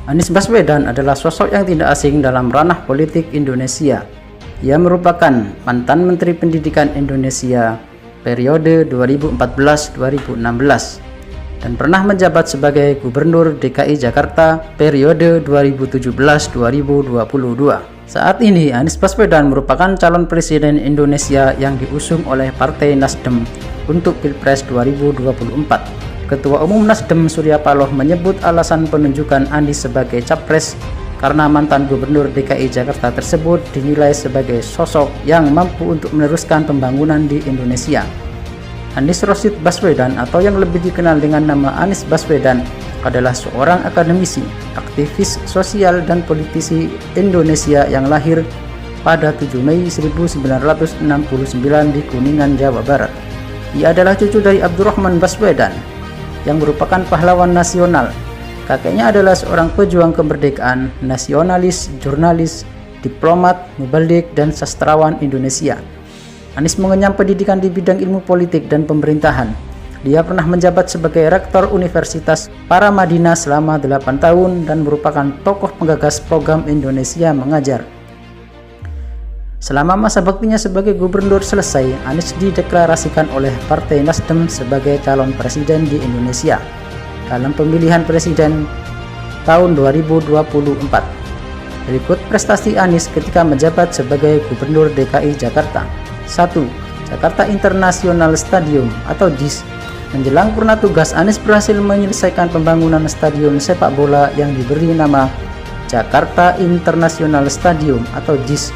Anies Baswedan adalah sosok yang tidak asing dalam ranah politik Indonesia. Ia merupakan mantan Menteri Pendidikan Indonesia periode 2014-2016 dan pernah menjabat sebagai Gubernur DKI Jakarta periode 2017-2022. Saat ini Anies Baswedan merupakan calon presiden Indonesia yang diusung oleh Partai Nasdem untuk Pilpres 2024. Ketua Umum Nasdem Surya Paloh menyebut alasan penunjukan Anies sebagai capres karena mantan Gubernur DKI Jakarta tersebut dinilai sebagai sosok yang mampu untuk meneruskan pembangunan di Indonesia. Anies Rashid Baswedan atau yang lebih dikenal dengan nama Anies Baswedan adalah seorang akademisi, aktivis sosial dan politisi Indonesia yang lahir pada 7 Mei 1969 di Kuningan, Jawa Barat. Ia adalah cucu dari Abdurrahman Baswedan yang merupakan pahlawan nasional. Kakeknya adalah seorang pejuang kemerdekaan, nasionalis, jurnalis, diplomat, muballigh, dan sastrawan Indonesia. Anies mengenyam pendidikan di bidang ilmu politik dan pemerintahan. Dia pernah menjabat sebagai Rektor Universitas Paramadina selama 8 tahun dan merupakan tokoh penggagas program Indonesia Mengajar. Selama masa baktinya sebagai gubernur selesai, Anies dideklarasikan oleh Partai Nasdem sebagai calon presiden di Indonesia dalam pemilihan presiden tahun 2024. Berikut prestasi Anies ketika menjabat sebagai Gubernur DKI Jakarta. 1. Jakarta International Stadium atau JIS. Menjelang purna tugas, Anies berhasil menyelesaikan pembangunan stadion sepak bola yang diberi nama Jakarta International Stadium atau JIS,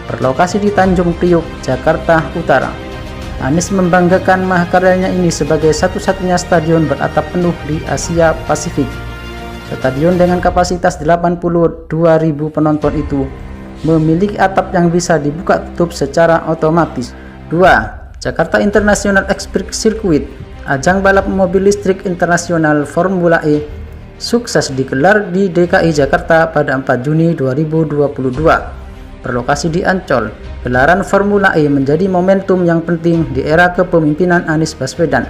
berlokasi di Tanjung Priok, Jakarta Utara. Anies membanggakan mahakaryanya ini sebagai satu-satunya stadion beratap penuh di Asia Pasifik. Stadion dengan kapasitas 82.000 penonton itu memiliki atap yang bisa dibuka tutup secara otomatis. 2. Jakarta International Express Circuit, ajang balap mobil listrik internasional Formula E, sukses digelar di DKI Jakarta pada 4 Juni 2022. Berlokasi di Ancol, gelaran Formula E menjadi momentum yang penting di era kepemimpinan Anies Baswedan.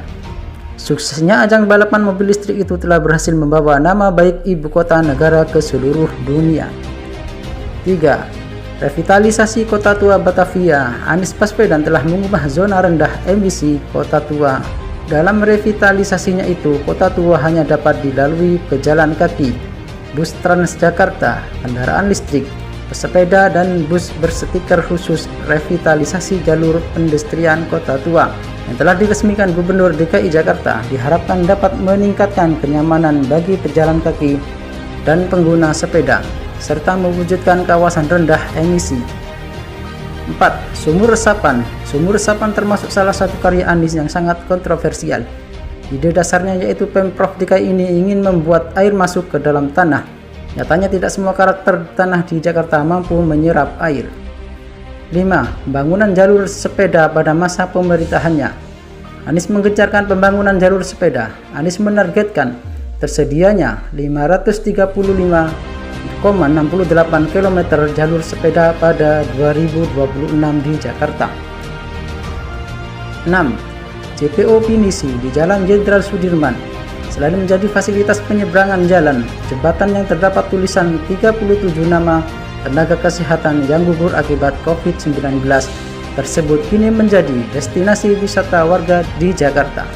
Suksesnya ajang balapan mobil listrik itu telah berhasil membawa nama baik ibu kota negara ke seluruh dunia. 3. Revitalisasi Kota Tua Batavia. Anies Baswedan telah mengubah zona rendah emisi Kota Tua. Dalam revitalisasinya itu, Kota Tua hanya dapat dilalui pejalan kaki, bus Transjakarta, kendaraan listrik, pesepeda, dan bus berstiker khusus revitalisasi jalur pedestrian Kota Tua yang telah diresmikan Gubernur DKI Jakarta diharapkan dapat meningkatkan kenyamanan bagi pejalan kaki dan pengguna sepeda serta mewujudkan kawasan rendah emisi. 4. Sumur resapan. Sumur resapan termasuk salah satu karya Anies yang sangat kontroversial. Ide dasarnya yaitu Pemprov DKI ini ingin membuat air masuk ke dalam tanah. Nyatanya tidak semua karakter tanah di Jakarta mampu menyerap air. 5. Pembangunan jalur sepeda pada masa pemerintahannya. Anies menggencarkan pembangunan jalur sepeda. Anies menargetkan tersedianya 535,68 km jalur sepeda pada 2026 di Jakarta. 6. JPO Pinisi di Jalan Jenderal Sudirman. Selain menjadi fasilitas penyeberangan jalan, jembatan yang terdapat tulisan 37 nama tenaga kesehatan yang gugur akibat COVID-19 tersebut kini menjadi destinasi wisata warga di Jakarta.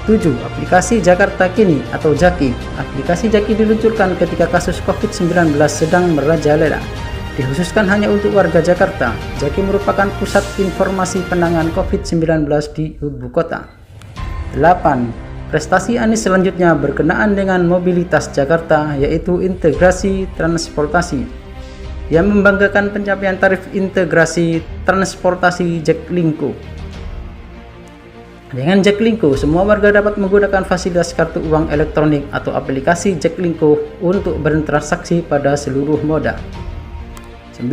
7. Aplikasi Jakarta Kini atau Jaki. Aplikasi Jaki diluncurkan ketika kasus COVID-19 sedang merajalela. Dikhususkan hanya untuk warga Jakarta, Jaki merupakan pusat informasi penanganan COVID-19 di ibu kota. 8. Prestasi Anies selanjutnya berkenaan dengan mobilitas Jakarta, yaitu integrasi transportasi. Ia membanggakan pencapaian tarif integrasi transportasi Jaklingko. Dengan Jaklingko, semua warga dapat menggunakan fasilitas kartu uang elektronik atau aplikasi Jaklingko untuk bertransaksi pada seluruh moda. 9.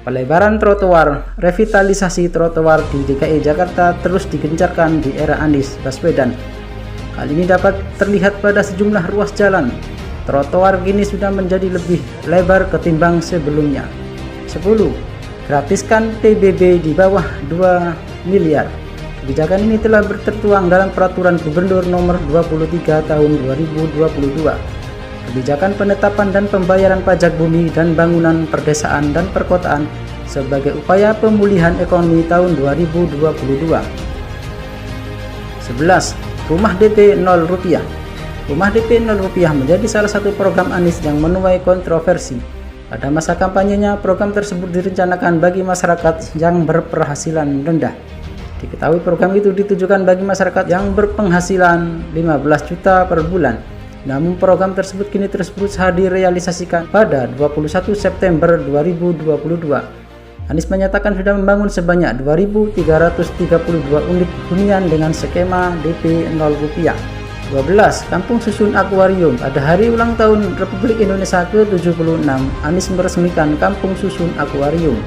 Pelebaran trotoar. Revitalisasi trotoar di DKI Jakarta terus digencarkan di era Anies Baswedan. Hal ini dapat terlihat pada sejumlah ruas jalan. Trotoar kini sudah menjadi lebih lebar ketimbang sebelumnya. 10. Gratiskan PBB di bawah 2 miliar. Kebijakan ini telah tertuang dalam Peraturan Gubernur Nomor 23 Tahun 2022. kebijakan penetapan dan pembayaran pajak bumi dan bangunan perdesaan dan perkotaan sebagai upaya pemulihan ekonomi tahun 2022. 11. Rumah DP 0 rupiah. Rumah DP 0 rupiah menjadi salah satu program Anies yang menuai kontroversi. Pada masa kampanyenya, program tersebut direncanakan bagi masyarakat yang berpenghasilan rendah. Diketahui program itu ditujukan bagi masyarakat yang berpenghasilan 15 juta per bulan. Namun program tersebut kini terus berusaha direalisasikan pada 21 September 2022. Anies menyatakan sudah membangun sebanyak 2.332 unit hunian dengan skema DP 0 rupiah. 12. Kampung Susun Akuarium. Pada hari ulang tahun Republik Indonesia ke-76, Anies meresmikan Kampung Susun Akuarium.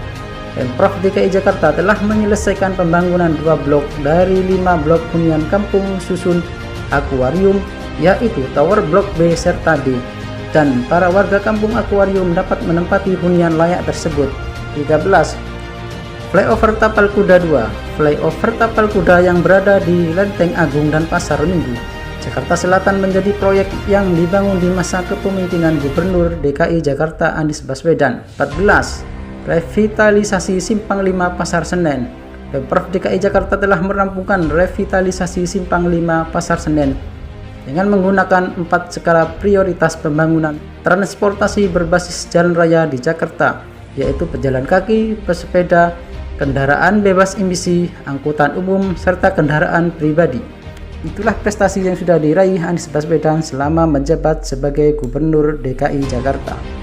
Pemprov DKI Jakarta telah menyelesaikan pembangunan 2 blok dari 5 blok hunian Kampung Susun Akuarium, yaitu Tower Blok B serta D, dan para warga Kampung Akuarium dapat menempati hunian layak tersebut. 13. Flyover Tapal Kuda 2. Flyover Tapal Kuda yang berada di Lenteng Agung dan Pasar Minggu, Jakarta Selatan menjadi proyek yang dibangun di masa kepemimpinan Gubernur DKI Jakarta Anies Baswedan. 14. Revitalisasi Simpang 5 Pasar Senen. Pemprov DKI Jakarta telah merampungkan revitalisasi Simpang 5 Pasar Senen dengan menggunakan 4 skala prioritas pembangunan transportasi berbasis jalan raya di Jakarta, yaitu pejalan kaki, pesepeda, kendaraan bebas emisi, angkutan umum, serta kendaraan pribadi. Itulah prestasi yang sudah diraih Anies Baswedan selama menjabat sebagai Gubernur DKI Jakarta.